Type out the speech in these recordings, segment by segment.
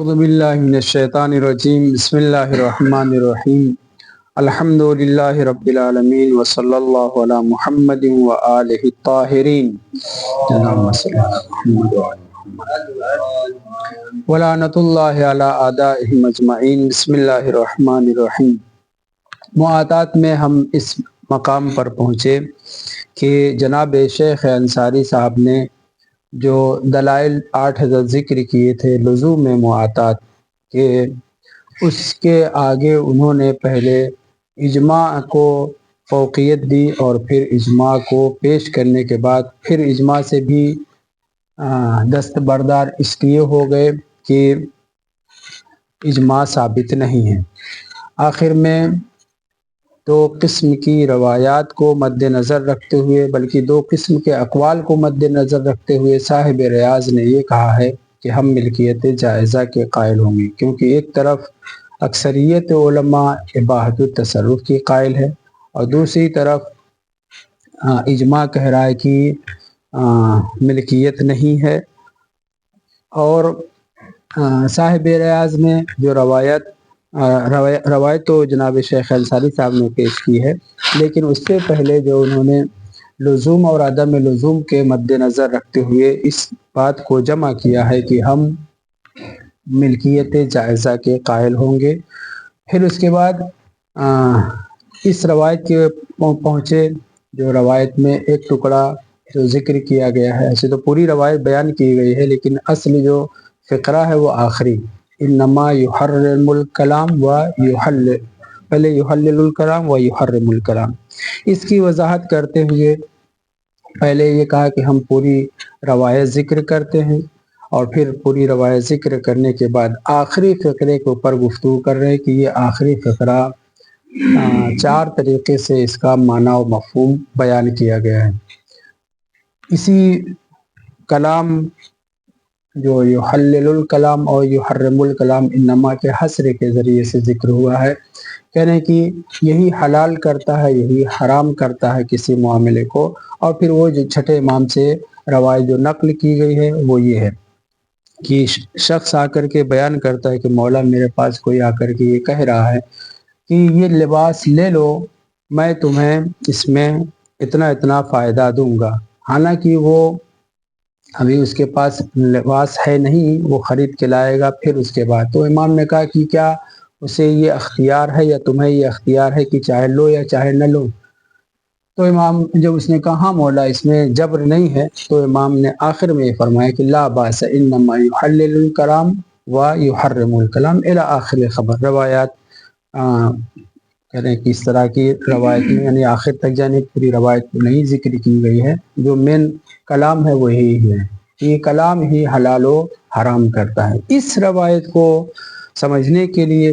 اعوذ باللہ من الشیطان الرجیم بسم اللہ الرحمن الرحیم الحمد للہ رب العالمین وصلی اللہ علی محمد وآلہ الطاہرین اللہم صلی علی محمد وآلہ محمد ولعنۃ اللہ علی اعدائہم اجمعین۔ بسم اللہ الرحمن الرحیم۔ معاطات میں ہم اس مقام پر پہنچے کہ جناب شیخ انصاری صاحب نے جو دلائل 8 حضرت ذکر کیے تھے لزوم معاطات کے، اس کے آگے انہوں نے پہلے اجماع کو فوقیت دی اور پھر اجماع کو پیش کرنے کے بعد پھر اجماع سے بھی دستبردار اس لیے ہو گئے کہ اجماع ثابت نہیں ہے۔ آخر میں دو قسم کی روایات کو مد نظر رکھتے ہوئے، بلکہ دو قسم کے اقوال کو مد نظر رکھتے ہوئے صاحب ریاض نے یہ کہا ہے کہ ہم ملکیت جائزہ کے قائل ہوں گے، کیونکہ ایک طرف اکثریت علماء اباحت التصرف کی قائل ہے اور دوسری طرف اجماع کہہ رہا ہے کہ ملکیت نہیں ہے۔ اور صاحب ریاض نے جو روایت تو جناب شیخ انصاری صاحب نے پیش کی ہے، لیکن اس سے پہلے جو انہوں نے لزوم اور عدم لزوم کے مد نظر رکھتے ہوئے اس بات کو جمع کیا ہے کہ ہم ملکیت جائزہ کے قائل ہوں گے۔ پھر اس کے بعد اس روایت کے پہنچے جو روایت میں ایک ٹکڑا جو ذکر کیا گیا ہے، ایسے تو پوری روایت بیان کی گئی ہے لیکن اصل جو فقرہ ہے وہ آخری انما یحرم الکلام و یحلل، پہلے یحلل الکلام و یحرم الکلام، اس کی وضاحت کرتے ہوئے پہلے یہ کہا کہ ہم پوری روایت ذکر کرتے ہیں اور پھر پوری روایت ذکر کرنے کے بعد آخری فقرے کے اوپر گفتگو کر رہے ہیں کہ یہ آخری فقرہ 4 طریقے سے اس کا معنی و مفہوم بیان کیا گیا ہے۔ اسی کلام جو یحلل الکلام اور یحرم الکلام انما کے حصر کے ذریعے سے ذکر ہوا ہے، کہنے کہ یہی حلال کرتا ہے یہی حرام کرتا ہے کسی معاملے کو، اور پھر وہ جو چھٹے امام سے روایت جو نقل کی گئی ہے وہ یہ ہے کہ شخص آ کر کے بیان کرتا ہے کہ مولا میرے پاس کوئی آ کر کے یہ کہہ رہا ہے کہ یہ لباس لے لو، میں تمہیں اس میں اتنا اتنا فائدہ دوں گا، حالانکہ وہ ابھی اس کے پاس لباس ہے نہیں، وہ خرید کے لائے گا پھر اس کے بعد۔ تو امام نے کہا کہ کیا اسے یہ اختیار ہے یا تمہیں یہ اختیار ہے کہ چاہے لو یا چاہے نہ لو؟ تو امام جب اس نے کہا ہاں مولا اس میں جبر نہیں ہے، تو امام نے آخر میں یہ فرمایا کہ لا باس انما یحلل الکلام و یحرم الکلام الی آخر خبر۔ روایات کہ اس طرح کی روایت میں یعنی آخر تک جانے پوری روایت نہیں ذکر کی گئی ہے، جو مین کلام ہے وہی ہے کہ یہ کلام ہی حلال و حرام کرتا ہے۔ اس روایت کو سمجھنے کے لیے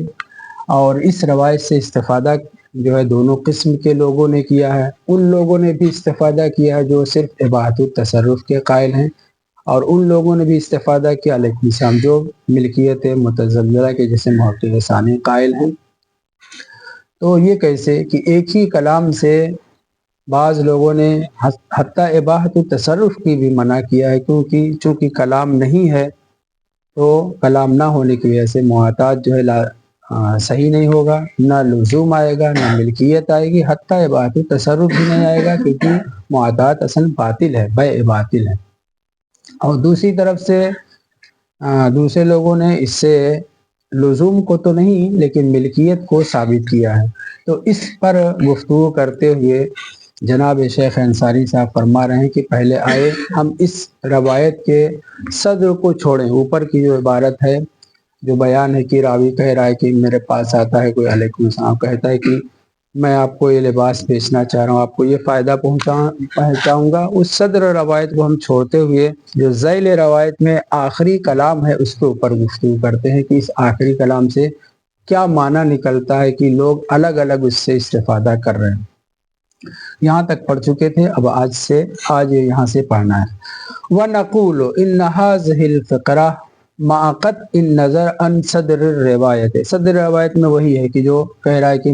اور اس روایت سے استفادہ جو ہے دونوں قسم کے لوگوں نے کیا ہے۔ ان لوگوں نے بھی استفادہ کیا ہے جو صرف اباحت التصرف کے قائل ہیں، اور ان لوگوں نے بھی استفادہ کیا علیکم السلام جو ملکیت متزلزلہ کے جیسے محقق ثانی قائل ہیں۔ تو یہ کیسے کہ ایک ہی کلام سے بعض لوگوں نے حتیٰ اباحت التصرف کی بھی منع کیا ہے، کیونکہ چونکہ کلام نہیں ہے تو کلام نہ ہونے کی وجہ سے معاطات جو ہے صحیح نہیں ہوگا، نہ لزوم آئے گا نہ ملکیت آئے گی، حتیٰ اباحت التصرف بھی نہیں آئے گا، کیونکہ معاطات اصل باطل ہے، بیع باطل ہے۔ اور دوسری طرف سے دوسرے لوگوں نے اس سے لزوم کو تو نہیں لیکن ملکیت کو ثابت کیا ہے۔ تو اس پر گفتگو کرتے ہوئے جناب شیخ انصاری صاحب فرما رہے ہیں کہ پہلے آئے ہم اس روایت کے صدر کو چھوڑیں، اوپر کی جو عبارت ہے جو بیان ہے کہ راوی کہہ رہا ہے کہ میرے پاس آتا ہے کوئی علیکم السلام کہتا ہے کہ میں آپ کو یہ لباس بیچنا چاہ رہا ہوں، آپ کو یہ فائدہ پہنچاؤں گا، اس صدر روایت کو ہم چھوڑتے ہوئے جو ذیل روایت میں آخری کلام ہے اس کے اوپر گفتگو کرتے ہیں کہ اس آخری کلام سے کیا معنی نکلتا ہے کہ لوگ الگ الگ اس سے استفادہ کر رہے ہیں۔ یہاں تک پڑھ چکے تھے، اب آج یہاں سے پڑھنا ہے۔ وَنَقُولُ إِنَّ هَذِهِ الْفِقْرَةَ مَعَ قَطْعِ النَّظَرِ عَنْ صَدْرِ الرِّوَایَةِ، صدر روایت میں وہی ہے کہ جو کہہ رہا ہے کہ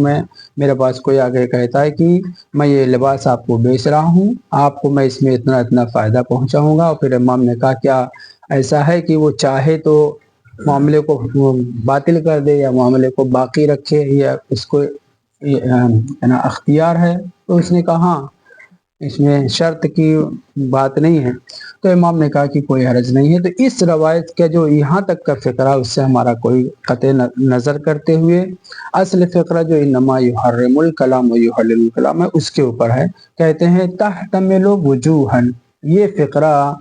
میرے پاس کوئی آگے کہتا ہے کہ میں یہ لباس آپ کو بیچ رہا ہوں، آپ کو میں اس میں اتنا اتنا فائدہ پہنچاؤں گا، اور پھر امام نے کہا کیا ایسا ہے کہ وہ چاہے تو معاملے کو باطل کر دے یا معاملے کو باقی رکھے یا اس کو اختیار ہے، تو اس نے کہا ہاں اس میں شرط کی بات نہیں ہے، تو امام نے کہا کہ کوئی حرج نہیں ہے۔ تو اس روایت کا جو یہاں تک کا فقرہ اس سے ہمارا کوئی قطع نظر کرتے ہوئے اصل فقرہ جو انما یحرم الکلام و یحلل الکلام ہے اس کے اوپر ہے۔ کہتے ہیں تحتمل وجوہن، یہ فقرہ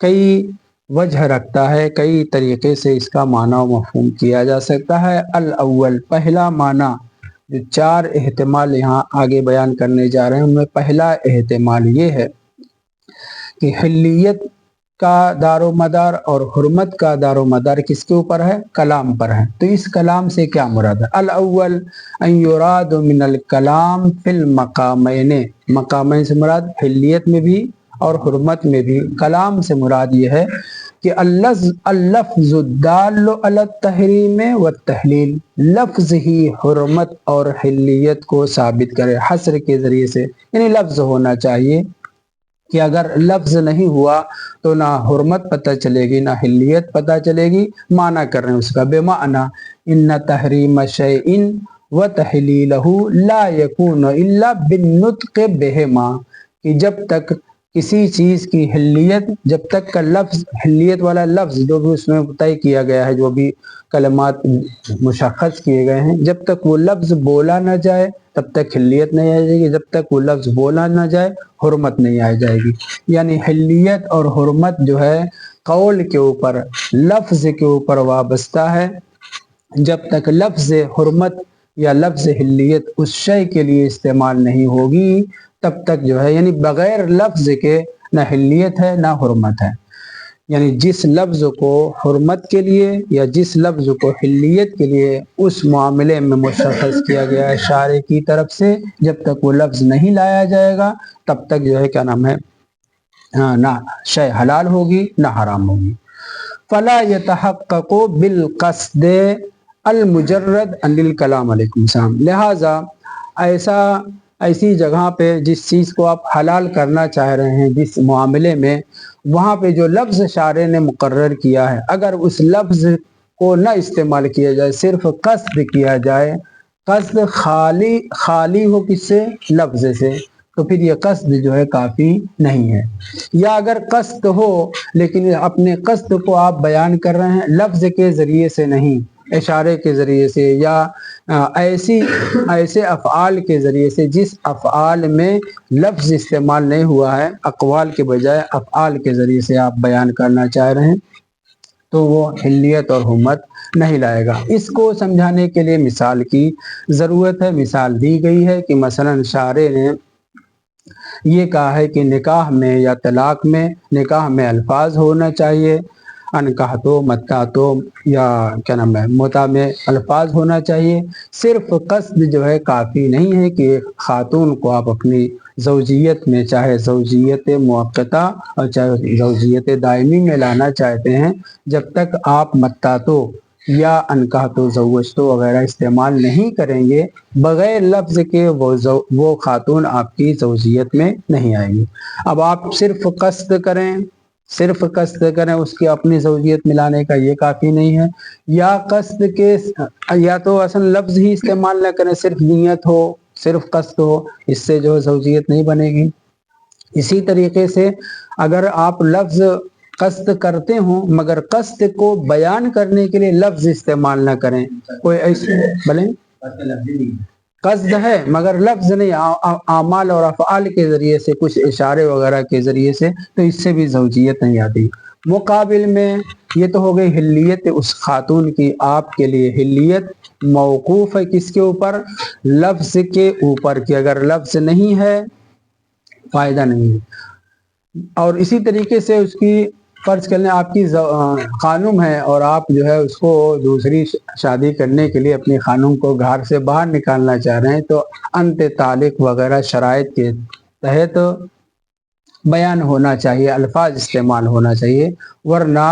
کئی وجہ رکھتا ہے، کئی طریقے سے اس کا معنی و مفہوم کیا جا سکتا ہے۔ الاول، پہلا معنی، جو 4 احتمال یہاں آگے بیان کرنے جا رہے ہیں ان میں پہلا احتمال یہ ہے کہ حلیت کا دار و مدار اور حرمت کا دار و مدار کس کے اوپر ہے؟ کلام پر ہے۔ تو اس کلام سے کیا مراد ہے؟ الاول ان یراد من الکلام فی المقامین، مقامین سے مراد حلیت میں بھی اور حرمت میں بھی کلام سے مراد یہ ہے کہ اللفظ الدال علی التحریم والتحلیل، لفظ ہی حرمت اور حلیت کو ثابت کرے حصر کے ذریعے سے، یعنی لفظ ہونا چاہیے کہ اگر لفظ نہیں ہوا تو نہ حرمت پتہ چلے گی نہ حلیت پتہ چلے گی۔ معنی کر رہے ہیں اس کا بمعنی ان تحریم شیء وتحلیلہ لا یکون الا بالنطق بہما، کہ جب تک کسی چیز کی حلیت، جب تک کا لفظ، حلیت والا لفظ جو بھی اس میں طے کیا گیا ہے، جو بھی کلمات مشخص کیے گئے ہیں، جب تک وہ لفظ بولا نہ جائے تب تک حلیت نہیں آ جائے گی، جب تک وہ لفظ بولا نہ جائے حرمت نہیں آ جائے گی۔ یعنی حلیت اور حرمت جو ہے قول کے اوپر، لفظ کے اوپر وابستہ ہے۔ جب تک لفظ حرمت یا لفظ حلیت اس شے کے لیے استعمال نہیں ہوگی تب تک جو ہے، یعنی بغیر لفظ کے نہ حلیت ہے نہ حرمت ہے۔ یعنی جس لفظ کو حرمت کے لیے یا جس لفظ کو حلیت کے لیے اس معاملے میں مشخص کیا گیا ہے شارع کی طرف سے، جب تک وہ لفظ نہیں لایا جائے گا تب تک جو ہے کیا نام ہے، نہ شے حلال ہوگی نہ حرام ہوگی۔ فلا يتحقق بالقصد المجرد عن الکلام، علیکم السلام، لہٰذا ایسی جگہ پہ جس چیز کو آپ حلال کرنا چاہ رہے ہیں، جس معاملے میں، وہاں پہ جو لفظ شارع نے مقرر کیا ہے اگر اس لفظ کو نہ استعمال کیا جائے، صرف قصد کیا جائے، قصد خالی ہو کس سے؟ لفظ سے، تو پھر یہ قصد جو ہے کافی نہیں ہے۔ یا اگر قصد ہو لیکن اپنے قصد کو آپ بیان کر رہے ہیں لفظ کے ذریعے سے نہیں، اشارے کے ذریعے سے یا ایسے افعال کے ذریعے سے جس افعال میں لفظ استعمال نہیں ہوا ہے، اقوال کے بجائے افعال کے ذریعے سے آپ بیان کرنا چاہ رہے ہیں، تو وہ حلیت اور حرمت نہیں لائے گا۔ اس کو سمجھانے کے لیے مثال کی ضرورت ہے۔ مثال دی گئی ہے کہ مثلا شارع نے یہ کہا ہے کہ نکاح میں یا طلاق میں، نکاح میں الفاظ ہونا چاہیے، انکحتو متعتو یا کیا نام ہے متع میں الفاظ ہونا چاہیے۔ صرف قصد جو ہے کافی نہیں ہے کہ خاتون کو آپ اپنی زوجیت میں، چاہے زوجیت مؤقتہ اور چاہے زوجیت دائمی میں لانا چاہتے ہیں، جب تک آپ متعتو یا انکحتو زوجتو وغیرہ استعمال نہیں کریں گے، بغیر لفظ کے وہ خاتون آپ کی زوجیت میں نہیں آئے گی۔ اب آپ صرف قصد کریں اس کی اپنی زوجیت ملانے کا، یہ کافی نہیں ہے۔ یا قصد کے، یا تو اصلا لفظ ہی استعمال نہ کریں، صرف نیت ہو، صرف قصد ہو، اس سے جو زوجیت نہیں بنے گی۔ اسی طریقے سے اگر آپ لفظ قصد کرتے ہوں مگر قصد کو بیان کرنے کے لیے لفظ استعمال نہ کریں، کوئی ایسے بلیں قصد ہے مگر لفظ نہیں، اعمال اور افعال کے ذریعے سے، کچھ اشارے وغیرہ کے ذریعے سے، تو اس سے بھی زوجیت نہیں آتی۔ مقابل میں یہ تو ہو گئی حلیت اس خاتون کی، آپ کے لیے حلیت موقوف ہے کس کے اوپر؟ لفظ کے اوپر، کہ اگر لفظ نہیں ہے فائدہ نہیں ہے۔ اور اسی طریقے سے اس کی فرض کرنے آپ کی خانم ہے اور آپ جو ہے اس کو دوسری شادی کرنے کے لیے اپنی خانم کو گھر سے باہر نکالنا چاہ رہے ہیں، تو انت طالق وغیرہ شرائط کے تحت بیان ہونا چاہیے، الفاظ استعمال ہونا چاہیے، ورنہ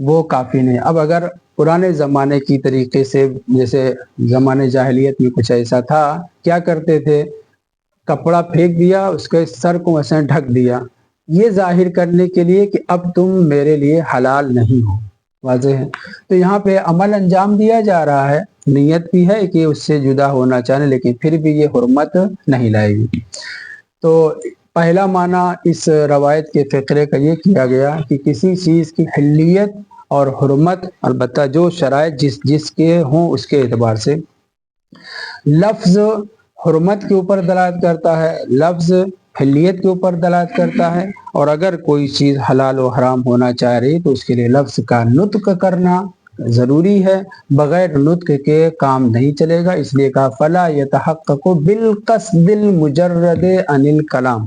وہ کافی نہیں۔ اب اگر پرانے زمانے کی طریقے سے، جیسے زمانے جاہلیت میں کچھ ایسا تھا، کیا کرتے تھے؟ کپڑا پھینک دیا، اس کے سر کو ایسے ڈھک دیا، یہ ظاہر کرنے کے لیے کہ اب تم میرے لیے حلال نہیں ہو، واضح ہے. تو یہاں پہ عمل انجام دیا جا رہا ہے, نیت بھی ہے کہ اس سے جدا ہونا چاہے, لیکن پھر بھی یہ حرمت نہیں لائے گی. تو پہلا معنی اس روایت کے فقرے کا یہ کیا گیا کہ کسی چیز کی حلیت اور حرمت, البتہ جو شرائط جس کے ہوں اس کے اعتبار سے. لفظ حرمت کے اوپر دلالت کرتا ہے, لفظ حلیت کے اوپر دلالت کرتا ہے, اور اگر کوئی چیز حلال و حرام ہونا چاہ رہی تو اس کے لیے لفظ کا نطق کرنا ضروری ہے. بغیر نطق کے کام نہیں چلے گا, اس لیے کہا فلا یتحقق بالقصد المجرد عن الکلام.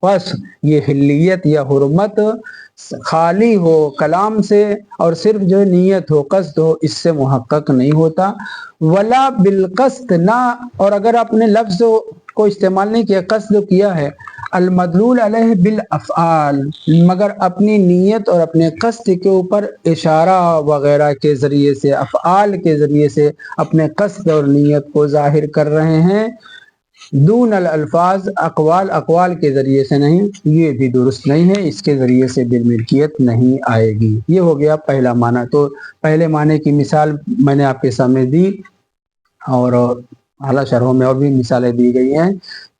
بس یہ حلیت یا حرمت خالی ہو کلام سے اور صرف جو نیت ہو, قصد ہو, اس سے محقق نہیں ہوتا. ولا بالقصد, نہ, اور اگر آپ نے لفظ کو استعمال نہیں کیا, قصد کیا ہے, المدلول علیہ بالافعال, مگر اپنی نیت اور اپنے قصد کے اوپر اشارہ وغیرہ کے ذریعے سے, افعال کے ذریعے سے اپنے قصد اور نیت کو ظاہر کر رہے ہیں, دون الالفاظ, اقوال کے ذریعے سے نہیں, یہ بھی درست نہیں ہے, اس کے ذریعے سے بالملکیت نہیں آئے گی. یہ ہو گیا پہلا معنی. تو پہلے معنی کی مثال میں نے آپ کے سامنے دی, اور اعلیٰ شرحوں میں اور بھی مثالیں دی گئی ہیں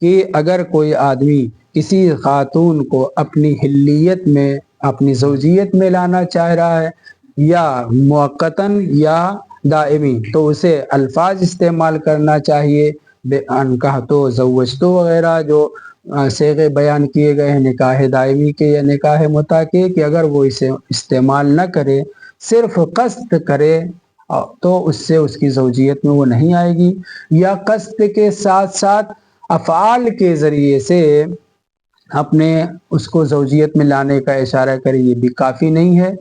کہ اگر کوئی آدمی کسی خاتون کو اپنی حلیت میں, اپنی زوجیت میں لانا چاہ رہا ہے, یا موقتاً یا دائمی, تو اسے الفاظ استعمال کرنا چاہیے. کہا تو زوجتو وغیرہ جو صیغے بیان کیے گئے ہیں نکاح دائمی کے یا نکاح متع کے, کہ اگر وہ اسے استعمال نہ کرے, صرف قصد کرے, تو اس سے اس کی زوجیت میں وہ نہیں آئے گی. یا قصد کے ساتھ ساتھ افعال کے ذریعے سے اپنے اس کو زوجیت میں لانے کا اشارہ کرے, یہ بھی کافی نہیں ہے.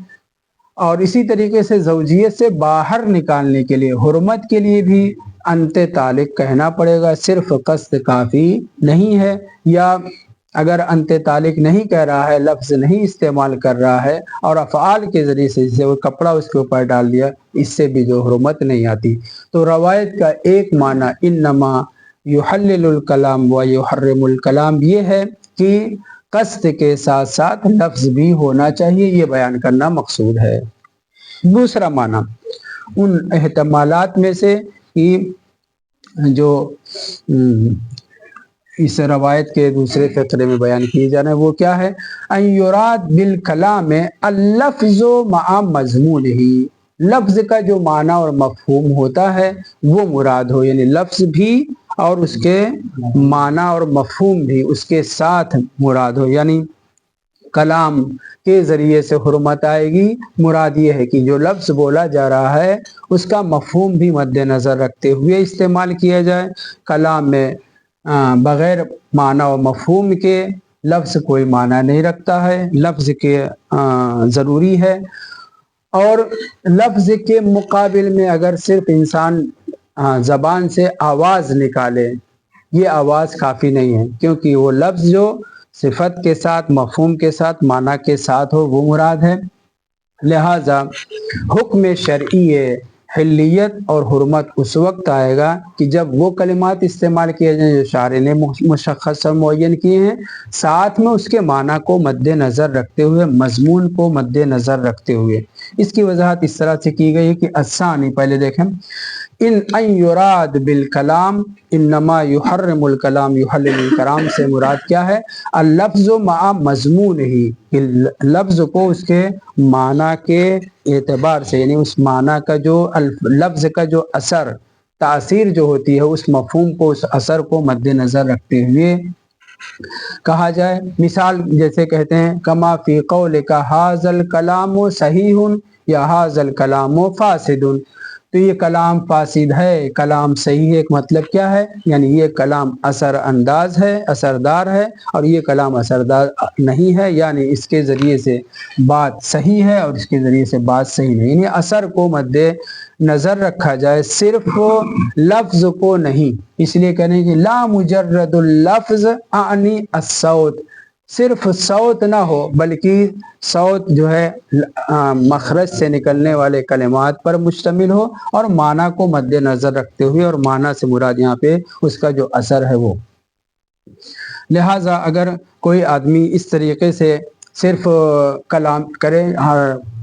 اور اسی طریقے سے زوجیت سے باہر نکالنے کے لیے, حرمت کے لیے بھی انت طالق کہنا پڑے گا, صرف قصد کافی نہیں ہے. یا اگر انت طالق نہیں کہہ رہا ہے, لفظ نہیں استعمال کر رہا ہے, اور افعال کے ذریعے سے جسے وہ کپڑا اس کے اوپر ڈال دیا, اس سے بھی جو حرمت نہیں آتی. تو روایت کا ایک معنی انما یحلل الکلام و یحرم الکلام یہ ہے کہ قصد کے ساتھ ساتھ لفظ بھی ہونا چاہیے, یہ بیان کرنا مقصود ہے. دوسرا معنی ان احتمالات میں سے کہ جو اس روایت کے دوسرے فقرے میں بیان کیے جا رہے ہیں, وہ کیا ہے؟ ان یراد بالکلام اللفظ مع مضمونہ, لفظ کا جو معنی اور مفہوم ہوتا ہے وہ مراد ہو, یعنی لفظ بھی اور اس کے معنی اور مفہوم بھی اس کے ساتھ مراد ہو. یعنی کلام کے ذریعے سے حرمت آئے گی, مراد یہ ہے کہ جو لفظ بولا جا رہا ہے اس کا مفہوم بھی مد نظر رکھتے ہوئے استعمال کیا جائے. کلام میں بغیر معنی و مفہوم کے لفظ کوئی معنی نہیں رکھتا ہے, لفظ کے ضروری ہے. اور لفظ کے مقابل میں اگر صرف انسان زبان سے آواز نکالے, یہ آواز کافی نہیں ہے, کیونکہ وہ لفظ جو صفت کے ساتھ, مفہوم کے ساتھ, معنی کے ساتھ ہو وہ مراد ہے. لہذا حکم شرعی حلیت اور حرمت اس وقت آئے گا کہ جب وہ کلمات استعمال کیے جائیں جو شارع نے مشخص اور معین کیے ہیں, ساتھ میں اس کے معنی کو مد نظر رکھتے ہوئے, مضمون کو مد نظر رکھتے ہوئے. اس کی وضاحت اس طرح سے کی گئی ہے کہ الثانی, پہلے دیکھیں, ان یراد بالکلام انما یحرم الکلام یحلل الکلام سے مراد کیا ہے؟ اللفظ مع مضمون ہی, لفظ کو اس کے معنی کے اعتبار سے, یعنی اس معنی کا جو لفظ کا جو اثر, تاثیر جو ہوتی ہے, اس مفہوم کو, اس اثر کو مد نظر رکھتے ہوئے کہا جائے. مثال جیسے کہتے ہیں کما فی قولک ھذا الکلام صحیح یا ھذا الکلام فاسد, تو یہ کلام فاسد ہے, کلام صحیح ہے, ایک مطلب کیا ہے؟ یعنی یہ کلام اثر انداز ہے, اثردار ہے, اور یہ کلام اثردار نہیں ہے, یعنی اس کے ذریعے سے بات صحیح ہے اور اس کے ذریعے سے بات صحیح نہیں. یعنی اثر کو مد نظر رکھا جائے, صرف لفظ کو نہیں. اس لیے کہنے کہ لا مجرد اللفظ اعنی الصوت, صرف صوت نہ ہو بلکہ صوت جو ہے مخرج سے نکلنے والے کلمات پر مشتمل ہو, اور معنی کو مد نظر رکھتے ہوئے, اور معنی سے مراد یہاں پہ اس کا جو اثر ہے وہ. لہٰذا اگر کوئی آدمی اس طریقے سے صرف کلام کرے,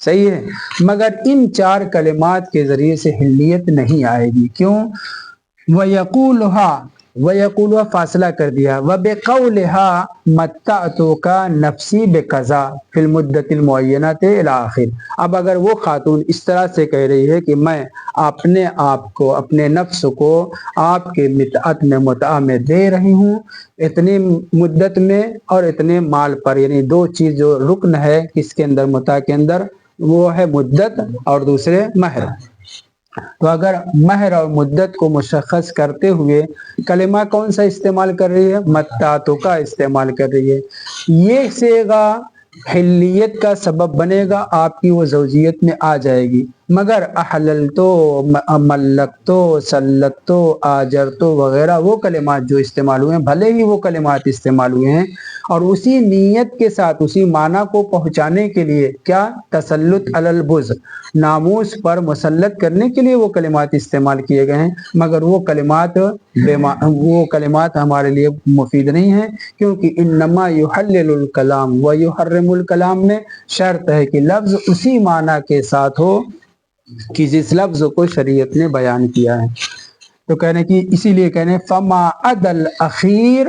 صحیح ہے، مگر ان 4 کلمات کے ذریعے سے حلیت نہیں آئے گی. کیوں؟ وَيَقُولُهَا فاصلہ کر دیا، وَبِقَوْلِهَا مَتَّعْتُكَ نَفْسِي بِكَذَا فِي الْمُدَّةِ الْمُعَيَّنَةِ إِلَى آخر. اب اگر وہ خاتون اس طرح سے کہہ رہی ہے کہ میں اپنے آپ کو، اپنے نفس کو آپ کے متعت میں، متع میں دے رہی ہوں، اتنی مدت میں اور اتنے مال پر، یعنی 2 چیز جو رکن ہے کس کے اندر، متع کے اندر، وہ ہے مدت اور دوسرے مہر. تو اگر مہر اور مدت کو مشخص کرتے ہوئے کلمہ کون سا استعمال کر رہی ہے؟ متعتو کا استعمال کر رہی ہے. یہ صیغہ حلیت کا سبب بنے گا، آپ کی وہ زوجیت میں آ جائے گی. مگر احللتو، ملکتو، سلتو، آجرتو وغیرہ وہ کلمات جو استعمال ہوئے ہیں، بھلے ہی وہ کلمات استعمال ہوئے ہیں اور اسی نیت کے ساتھ، اسی معنی کو پہنچانے کے لیے، کیا؟ تسلط علی البز، ناموس پر مسلط کرنے کے لیے وہ کلمات استعمال کیے گئے ہیں، مگر وہ کلمات ہمارے لیے مفید نہیں ہیں، کیونکہ انما یحلل الکلام ویحرم الکلام میں شرط ہے کہ لفظ اسی معنی کے ساتھ ہو کہ جس لفظ کو شریعت نے بیان کیا ہے. تو کہنے کی اسی لیے کہنے فما عدا الاخیر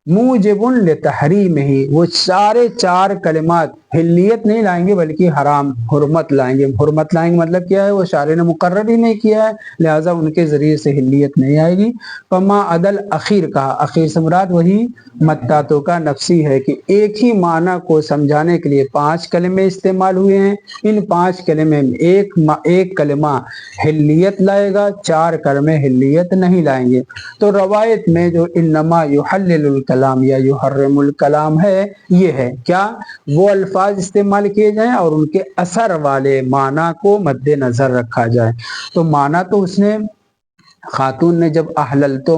موجب لتحریم ہی، وہ سارے 4 کلمات حلیت نہیں لائیں گے بلکہ حرام، حرمت لائیں گے. حرمت لائیں گے مطلب کیا ہے؟ وہ شارع نے مقرر ہی نہیں کیا ہے، لہٰذا ان کے ذریعے سے حلیت نہیں آئے گی. فما عدا الاخیر کہا، اخیر سے مراد وہی متعتو کا نفسی ہے کہ ایک ہی معنی کو سمجھانے کے لیے 5 کلمے استعمال ہوئے ہیں. ان 5 کلمے میں ایک کلمہ حلیت لائے گا، 4 کلمے حلیت نہیں لائیں گے. تو روایت میں جو انما یحلل الکلام یا یحرم الکلام ہے، یہ ہے کیا؟ وہ الفاظ استعمال کیے جائیں اور ان کے اثر والے معنی کو مد نظر رکھا جائے. تو معنی تو اس نے، خاتون نے جب احللتو،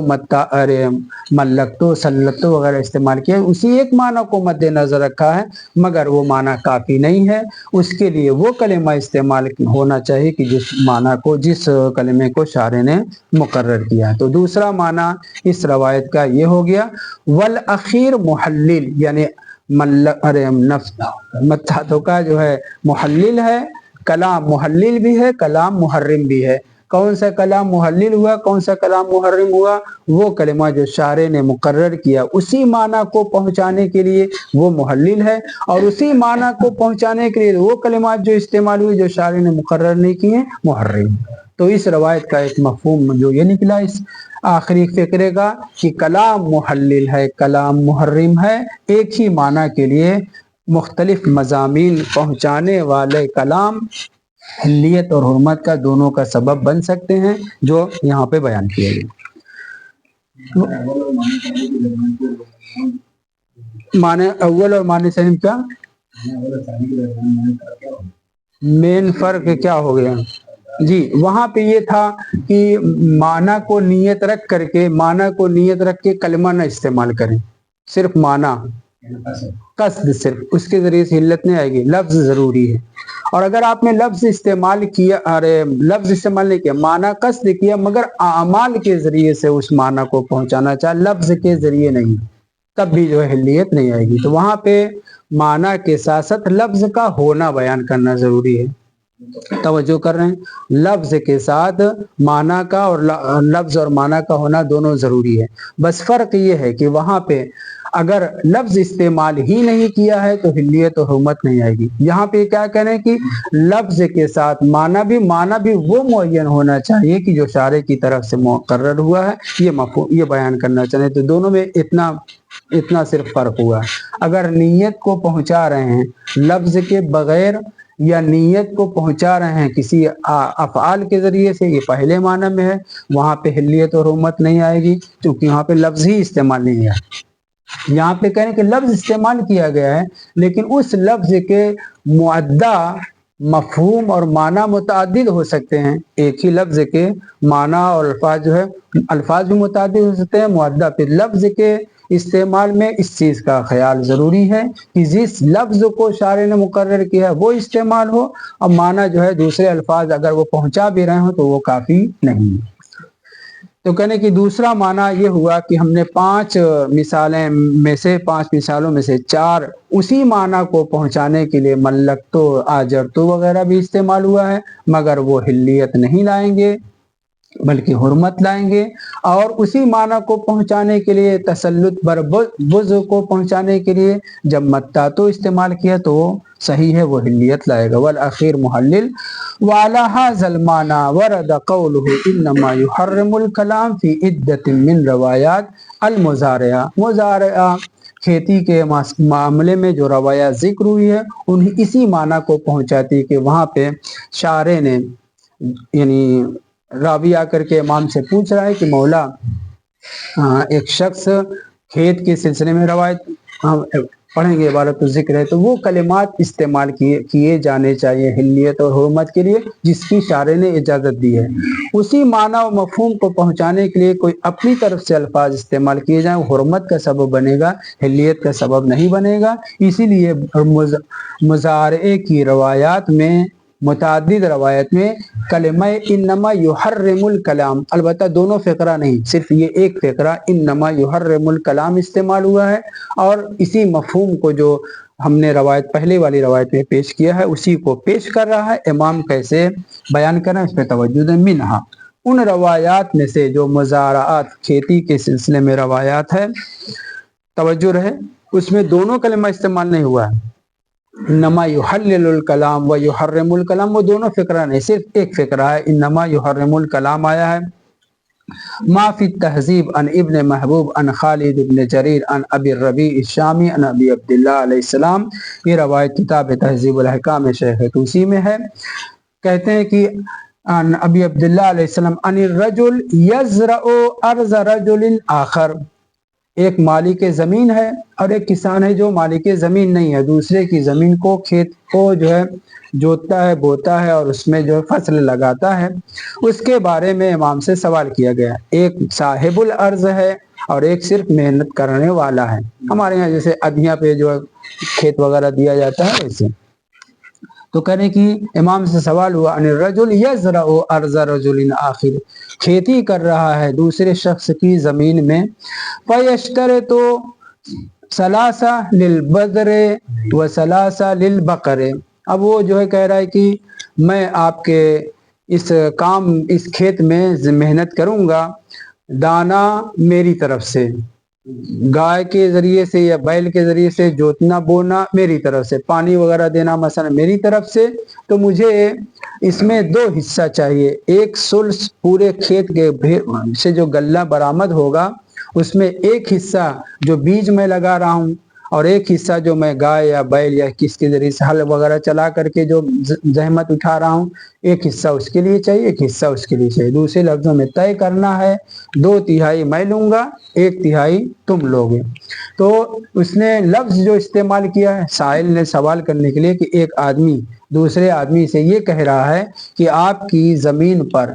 ملکتو، سلتو وغیرہ استعمال کیا، اسی ایک معنی کو مد نظر رکھا ہے، مگر وہ معنی کافی نہیں ہے. اس کے لیے وہ کلمہ استعمال ہونا چاہیے کہ جس کلمے کو شارع نے مقرر کیا ہے. تو دوسرا معنی اس روایت کا یہ ہو گیا. والاخیر محلل، یعنی متعتو کا جو ہے محلل ہے، کلام محلل بھی ہے، کلام محرم بھی ہے. کون سا کلام محلل ہوا، کون سا کلام محرم ہوا؟ وہ کلمہ جو شارع نے مقرر کیا اسی معنی کو پہنچانے کے لیے وہ محلل ہے، اور اسی معنی کو پہنچانے کے لیے وہ کلمات جو استعمال ہوئی جو شارع نے مقرر نہیں کیے، محرم. تو اس روایت کا ایک مفہوم جو یہ نکلا اس آخری فقرے کا کہ کلام محلل ہے، کلام محرم ہے، ایک ہی معنی کے لیے مختلف مضامین پہنچانے والے کلام حلیت اور حرمت کا دونوں کا سبب بن سکتے ہیں، جو یہاں پہ بیان کیا گیا. معنی اول اور معنی ثانی کیا مین فرق کیا ہو گیا؟ جی وہاں پہ یہ تھا کہ معنی کو نیت رکھ کے کلمہ نہ استعمال کریں، صرف معنی قصد، صرف اس کے ذریعے سے حلت نہیں آئے گی، لفظ ضروری ہے. اور اگر آپ نے لفظ استعمال نہیں کیا، معنی قصد کیا مگر اعمال کے ذریعے سے اس معنی کو پہنچانا چاہے، لفظ کے ذریعے نہیں، تب بھی جو ہے حلیت نہیں آئے گی. تو وہاں پہ معنی کے ساتھ ساتھ لفظ کا ہونا بیان کرنا ضروری ہے. توجہ کر رہے ہیں، لفظ کے ساتھ معنی کا اور لفظ اور معنی کا ہونا دونوں ضروری ہے. بس فرق یہ ہے کہ وہاں پہ اگر لفظ استعمال ہی نہیں کیا ہے تو حلیت و حرمت نہیں آئے گی. یہاں پہ کیا کہنا ہے کہ لفظ کے ساتھ معنی بھی وہ معین ہونا چاہیے کہ جو شارع کی طرف سے مقرر ہوا ہے، یہ بیان کرنا چاہیے. تو دونوں میں اتنا صرف فرق ہوا. اگر نیت کو پہنچا رہے ہیں لفظ کے بغیر یا نیت کو پہنچا رہے ہیں کسی افعال کے ذریعے سے، یہ پہلے معنی میں ہے، وہاں پہ حلیت اور حرمت نہیں آئے گی کیونکہ وہاں پہ لفظ ہی استعمال نہیں ہے. یہاں پہ کہنے کہ لفظ استعمال کیا گیا ہے لیکن اس لفظ کے معدہ، مفہوم اور معنی متعدد ہو سکتے ہیں. ایک ہی لفظ کے معنی اور الفاظ بھی متعدد ہو سکتے ہیں، معدہ. پھر لفظ کے استعمال میں اس چیز کا خیال ضروری ہے کہ جس لفظ کو شارع نے مقرر کیا ہے وہ استعمال ہو، اور معنی جو ہے دوسرے الفاظ اگر وہ پہنچا بھی رہے ہوں تو وہ کافی نہیں. تو کہنے کی دوسرا معنی یہ ہوا کہ ہم نے 5 مثالوں میں سے 4 اسی معنی کو پہنچانے کے لیے ملکتو آجرتو وغیرہ بھی استعمال ہوا ہے، مگر وہ حلیت نہیں لائیں گے بلکہ حرمت لائیں گے، اور اسی معنی کو پہنچانے کے لیے تسلط بر بز کو پہنچانے کے لیے جب متاتو استعمال کیا تو وہ صحیح ہے، وہ حلیت لائے گا۔ والأخیر محلل وعلى هذا المعنى ورد قوله انما يحرم الكلام في عدة من روایات المزارعہ، مزارعہ کھیتی کے معاملے میں جو روایات ذکر ہوئی ہے انہیں اسی معنی کو پہنچاتی کہ وہاں پہ شارع نے یعنی راوی آ کر کے امام سے پوچھ رہا ہے کہ مولا ایک شخص کھیت کے سلسلے میں روایت پڑھیں گے، عبارت و ذکر ہے، تو وہ کلمات استعمال کیے جانے چاہیے حلیت اور حرمت کے لیے جس کی شارع نے اجازت دی ہے۔ اسی معنی و مفہوم کو پہنچانے کے لیے کوئی اپنی طرف سے الفاظ استعمال کیے جائیں وہ حرمت کا سبب بنے گا، حلیت کا سبب نہیں بنے گا۔ اسی لیے مزارعے کی روایات میں متعدد روایت میں کلمہ انما یحرم الکلام، البتہ دونوں فقرہ نہیں، صرف یہ ایک فقرہ انما یحرم الکلام استعمال ہوا ہے، اور اسی مفہوم کو جو ہم نے پہلے والی روایت میں پیش کیا ہے اسی کو پیش کر رہا ہے۔ امام کیسے بیان کرنا ہے اس پہ توجہ دیں۔ منہا، ان روایات میں سے جو مزارعات کھیتی کے سلسلے میں روایات ہے، توجہ رہے اس میں دونوں کلمہ استعمال نہیں ہوا ہے، انما یحلل الکلام و یحرم الکلام، وہ دونوں فقرہ نہیں، صرف ایک فقرہ ہے انما یحرم الکلام آیا ہے۔ ما فی التہذیب عن ابن محبوب عن خالد ابن جریر عن ابی الربیع الشامی عن ابی عبداللہ علیہ السلام، یہ روایت کتاب تہذیب الحکام شیخ توسی میں ہے۔ کہتے ہیں کہ عن ابی عبداللہ علیہ السلام عن الرجل یزرع ارض رجل آخر، ایک مالک زمین ہے اور ایک کسان ہے جو مالک زمین نہیں ہے، دوسرے کی زمین کو کھیت کو جو ہے جوتتا ہے، بوتا ہے اور اس میں جو فصل لگاتا ہے، اس کے بارے میں امام سے سوال کیا گیا۔ ایک صاحب الارض ہے اور ایک صرف محنت کرنے والا ہے، ہمارے یہاں جیسے ادھیاں پہ جو کھیت وغیرہ دیا جاتا ہے ویسے۔ تو کہنے کی امام سے سوال ہوا ان الرجل یزرع ارض رجل آخر، کھیتی کر رہا ہے دوسرے شخص کی زمین میں، فیشترط ثلاثہ للبذر و ثلاثہ للبقر، اب وہ جو ہے کہہ رہا ہے کہ میں آپ کے اس کھیت میں محنت کروں گا، دانا میری طرف سے، گائے کے ذریعے سے یا بیل کے ذریعے سے جوتنا بونا میری طرف سے، پانی وغیرہ دینا مثلا میری طرف سے، تو مجھے اس میں 2 حصہ چاہیے، ایک ثلث پورے کھیت کے سے جو غلہ برآمد ہوگا اس میں ایک حصہ جو بیج میں لگا رہا ہوں، اور ایک حصہ جو میں گائے یا بیل یا کس کے ذریعے سے ہل وغیرہ چلا کر کے جو زحمت اٹھا رہا ہوں، ایک حصہ اس کے لیے چاہیے، ایک حصہ اس کے لیے چاہیے۔ دوسرے لفظوں میں طے کرنا ہے 2/3 میں لوں گا، 1/3 تم لوگے۔ تو اس نے لفظ جو استعمال کیا ہے سائل نے سوال کرنے کے لیے کہ ایک آدمی دوسرے آدمی سے یہ کہہ رہا ہے کہ آپ کی زمین پر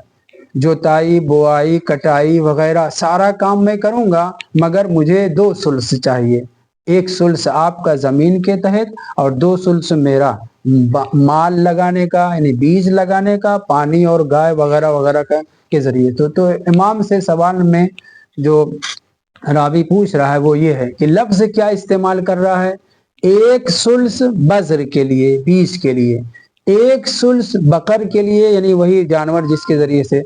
جوتائی، بوائی، کٹائی وغیرہ سارا کام میں کروں گا، مگر مجھے 2 ثلث چاہیے، 1 ثلث آپ کا زمین کے تحت اور 2 ثلث میرا مال لگانے کا، یعنی بیج لگانے کا، پانی اور گائے وغیرہ وغیرہ کے ذریعے۔ تو امام سے سوال میں جو راوی پوچھ رہا ہے وہ یہ ہے کہ لفظ کیا استعمال کر رہا ہے، 1 ثلث بذر کے لیے، بیج کے لیے، 1 ثلث بقر کے لیے، یعنی وہی جانور جس کے ذریعے سے۔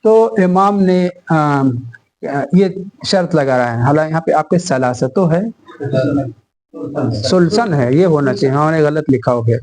تو امام نے یہ شرط لگا رہا ہے، حالانکہ یہاں پہ آپ کے ثلاثتو ہے، سلسن ہے، یہ ہونا چاہیے، ہاں نے غلط لکھا ہو گیا۔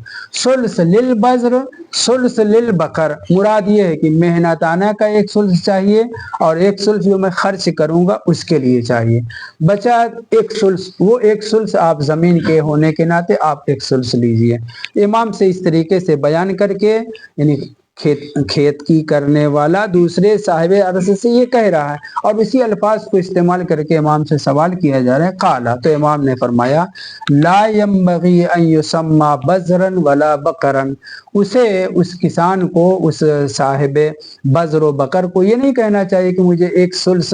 ثلث للبذر ثلث للبقر، مراد یہ ہے کہ محنتانہ کا 1 ثلث چاہیے اور 1 ثلث جو میں خرچ کروں گا اس کے لیے چاہیے، بچا 1 ثلث، وہ 1 ثلث آپ زمین کے ہونے کے ناطے آپ 1 ثلث لیجئے۔ امام سے اس طریقے سے بیان کر کے، یعنی کھیت کی کرنے والا دوسرے صاحب عرض سے یہ کہہ رہا ہے، اور اسی الفاظ کو استعمال کر کے امام سے سوال کیا جا رہا ہے۔ قالا، تو امام نے فرمایا لا ينبغي ان يسمى بذرا ولا بقرا، اسے اس کسان کو، اس صاحب بذر و بقر کو یہ نہیں کہنا چاہیے کہ مجھے 1 ثلث